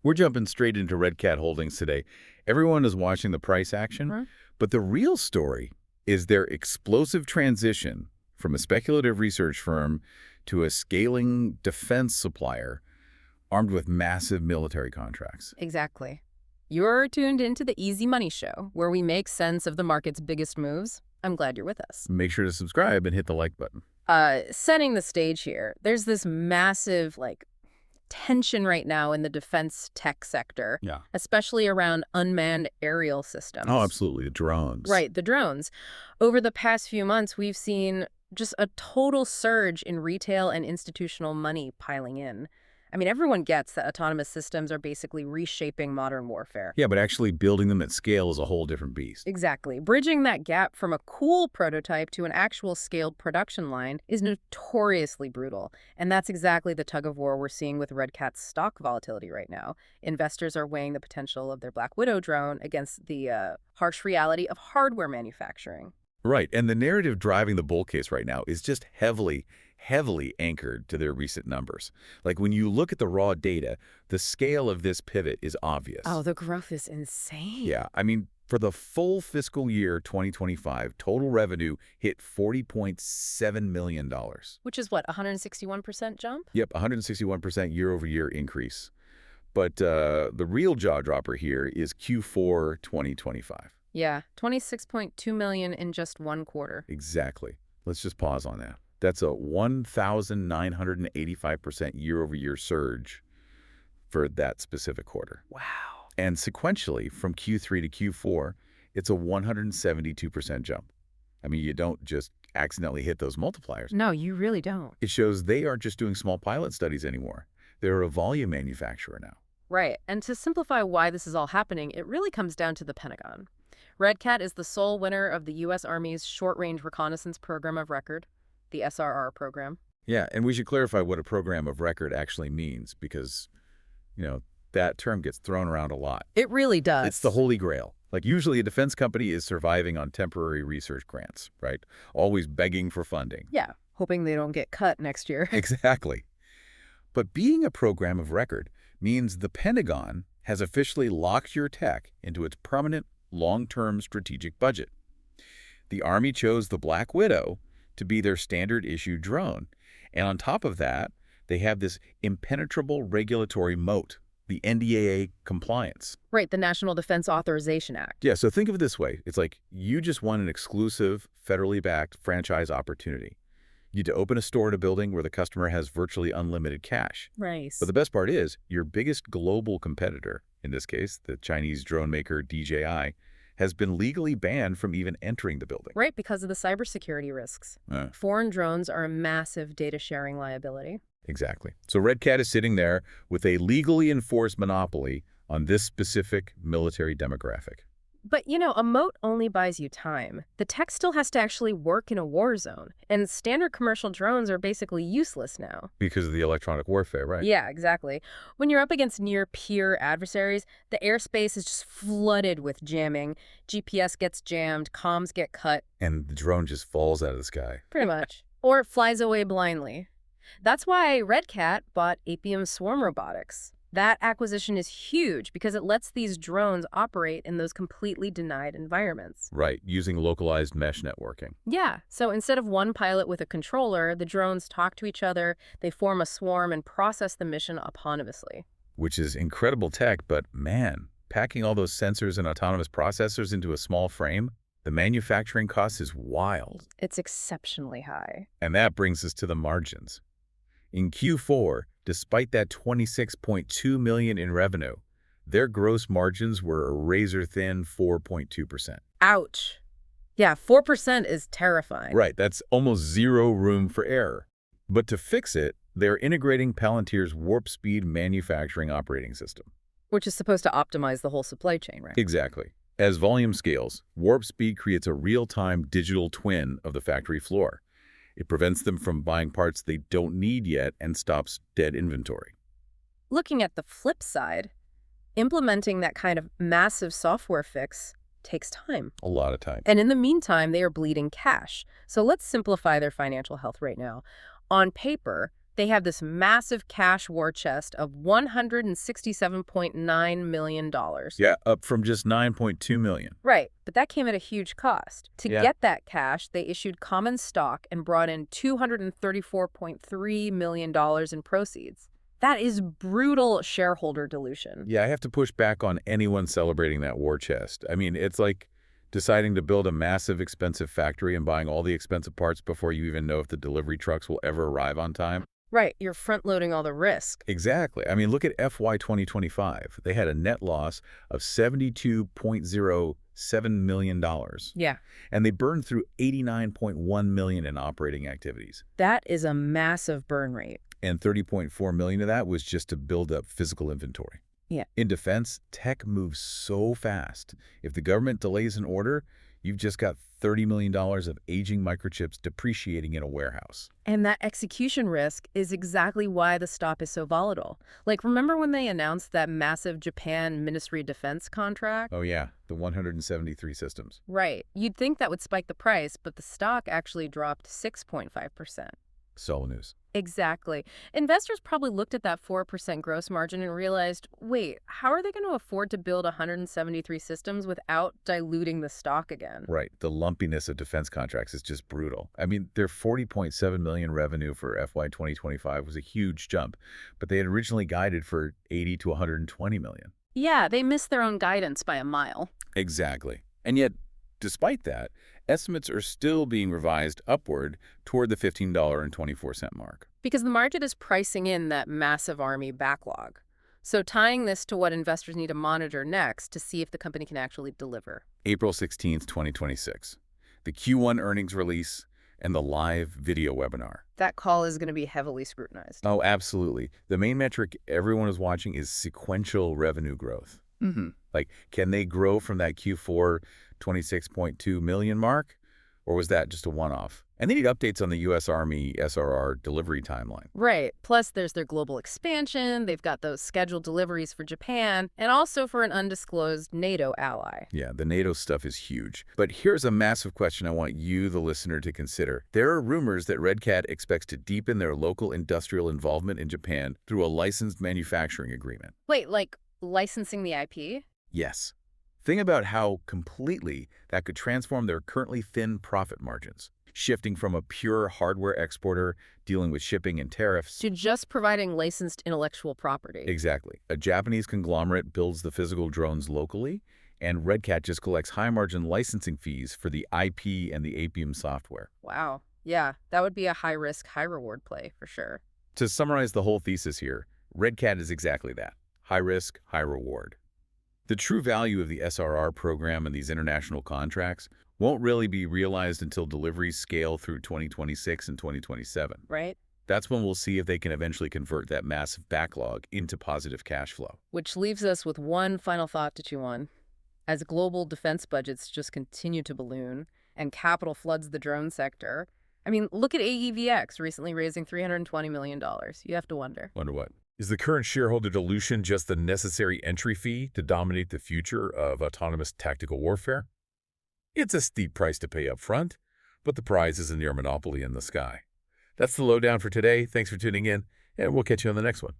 We're jumping straight into RedCat Holdings today. Everyone is watching the price action, but the real story is their explosive transition from a speculative research firm to a scaling defense supplier armed with massive military contracts. Exactly. You're tuned into the Easy Money Show, where we make sense of the market's biggest moves. I'm glad you're with us. Make sure to subscribe and hit the like button. Setting the stage here, there's this massive, tension right now in the defense tech sector, especially around unmanned aerial systems. Oh, absolutely. The drones. Right, the drones. Over the past few months, we've seen just a total surge in retail and institutional money piling in. I mean, everyone gets that autonomous systems are basically reshaping modern warfare. Yeah, but actually building them at scale is a whole different beast. Exactly. Bridging that gap from a cool prototype to an actual scaled production line is notoriously brutal. And that's exactly the tug-of-war we're seeing with RedCat's stock volatility right now. Investors are weighing the potential of their Black Widow drone against the harsh reality of hardware manufacturing. Right, and the narrative driving the bull case right now is just heavily anchored to their recent numbers. Like when you look at the raw data, the scale of this pivot is obvious. Oh, the growth is insane. Yeah, I mean, for the full fiscal year 2025, total revenue hit $40.7 million. Which is what, 161% jump? Yep, 161% year-over-year increase. But the real jaw-dropper here is Q4 2025. Yeah, $26.2 million in just one quarter. Exactly. Let's just pause on that. That's a 1,985% year-over-year surge for that specific quarter. Wow. And sequentially, from Q3 to Q4, it's a 172% jump. I mean, you don't just accidentally hit those multipliers. No, you really don't. It shows they aren't just doing small pilot studies anymore. They're a volume manufacturer now. Right. And to simplify why this is all happening, it really comes down to the Pentagon. RedCat is the sole winner of the U.S. Army's Short-Range Reconnaissance Program of Record, the SRR program. Yeah, and we should clarify what a program of record actually means because, that term gets thrown around a lot. It really does. It's the holy grail. Like usually a defense company is surviving on temporary research grants, right? Always begging for funding. Yeah, hoping they don't get cut next year. Exactly. But being a program of record means the Pentagon has officially locked your tech into its permanent long-term strategic budget. The Army chose the Black Widow to be their standard issue drone. And on top of that, they have this impenetrable regulatory moat, the NDAA compliance. Right, the National Defense Authorization Act. Yeah, so think of it this way. It's like you just won an exclusive, federally backed franchise opportunity. You get to open a store in a building where the customer has virtually unlimited cash. Right. But the best part is, your biggest global competitor, in this case, the Chinese drone maker DJI, has been legally banned from even entering the building. Right, because of the cybersecurity risks. Foreign drones are a massive data-sharing liability. Exactly. So RedCat is sitting there with a legally enforced monopoly on this specific military demographic. But, a moat only buys you time. The tech still has to actually work in a war zone. And standard commercial drones are basically useless now. Because of the electronic warfare, right? Yeah, exactly. When you're up against near-peer adversaries, the airspace is just flooded with jamming. GPS gets jammed, comms get cut. And the drone just falls out of the sky. Pretty much. Or it flies away blindly. That's why RedCat bought Apium Swarm Robotics. That acquisition is huge because it lets these drones operate in those completely denied environments. Right, using localized mesh networking. Yeah, so instead of one pilot with a controller, the drones talk to each other, they form a swarm and process the mission autonomously. Which is incredible tech, but man, packing all those sensors and autonomous processors into a small frame, the manufacturing cost is wild. It's exceptionally high. And that brings us to the margins. In Q4, despite that $26.2 million in revenue, their gross margins were a razor-thin 4.2%. Ouch. Yeah, 4% is terrifying. Right, that's almost zero room for error. But to fix it, they're integrating Palantir's warp speed manufacturing operating system. Which is supposed to optimize the whole supply chain, right? Exactly. As volume scales, warp speed creates a real-time digital twin of the factory floor. It prevents them from buying parts they don't need yet and stops dead inventory. Looking at the flip side, implementing that kind of massive software fix takes time. A lot of time. And in the meantime, they are bleeding cash. So let's simplify their financial health right now. On paper, They have this massive cash war chest of $167.9 million. Yeah, up from just 9.2 million. Right, but that came at a huge cost. To Yeah. get that cash, they issued common stock and brought in $234.3 million in proceeds. That is brutal shareholder dilution. Yeah, I have to push back on anyone celebrating that war chest. I mean, it's like deciding to build a massive, expensive factory and buying all the expensive parts before you even know if the delivery trucks will ever arrive on time. Right, you're front-loading all the risk. Exactly. I mean, look at FY 2025. They had a net loss of $72.07 million, Yeah, and they burned through $89.1 million in operating activities. that is a massive burn rate. And $30.4 million of that was just to build up physical inventory. Yeah. In defense, tech moves so fast. If the government delays an order, you've just got $30 million of aging microchips depreciating in a warehouse. And that execution risk is exactly why the stock is so volatile. Like, remember when they announced that massive Japan Ministry of Defense contract? Oh yeah, the 173 systems. Right. You'd think that would spike the price, but the stock actually dropped 6.5%. Solo news. Exactly. Investors probably looked at that 4% gross margin and realized, wait, how are they going to afford to build 173 systems without diluting the stock again? Right. The lumpiness of defense contracts is just brutal. I mean, their $40.7 million revenue for FY 2025 was a huge jump, but they had originally guided for $80 to $120 million. Yeah, they missed their own guidance by a mile. Exactly. And yet, despite that, estimates are still being revised upward toward the $15.24 mark. Because the market is pricing in that massive Army backlog. So tying this to what investors need to monitor next to see if the company can actually deliver. April 16th, 2026. The Q1 earnings release and the live video webinar. That call is going to be heavily scrutinized. Oh, absolutely. The main metric everyone is watching is sequential revenue growth. Like, can they grow from that Q4 26.2 million mark? Or was that just a one-off? And they need updates on the U.S. Army SRR delivery timeline. Right. Plus, there's their global expansion. They've got those scheduled deliveries for Japan and also for an undisclosed NATO ally. Yeah, the NATO stuff is huge. But here's a massive question I want you, the listener, to consider. There are rumors that RCAT expects to deepen their local industrial involvement in Japan through a licensed manufacturing agreement. Wait, like licensing the IP? Yes. Think about how completely that could transform their currently thin profit margins, shifting from a pure hardware exporter dealing with shipping and tariffs To just providing licensed intellectual property. Exactly. A Japanese conglomerate builds the physical drones locally, and RCAT just collects high-margin licensing fees for the IP and the Apium software. Wow. Yeah, that would be a high-risk, high-reward play for sure. To summarize the whole thesis here, RCAT is exactly that. High risk, high reward. The true value of the SRR program and these international contracts won't really be realized until deliveries scale through 2026 and 2027. Right? That's when we'll see if they can eventually convert that massive backlog into positive cash flow. Which leaves us with one final thought to chew on. As global defense budgets just continue to balloon and capital floods the drone sector, I mean, look at AEVX recently raising $320 million. You have to wonder. Wonder what? Is the current shareholder dilution just the necessary entry fee to dominate the future of autonomous tactical warfare? It's a steep price to pay up front, but the prize is a near monopoly in the sky. That's the lowdown for today. Thanks for tuning in, and we'll catch you on the next one.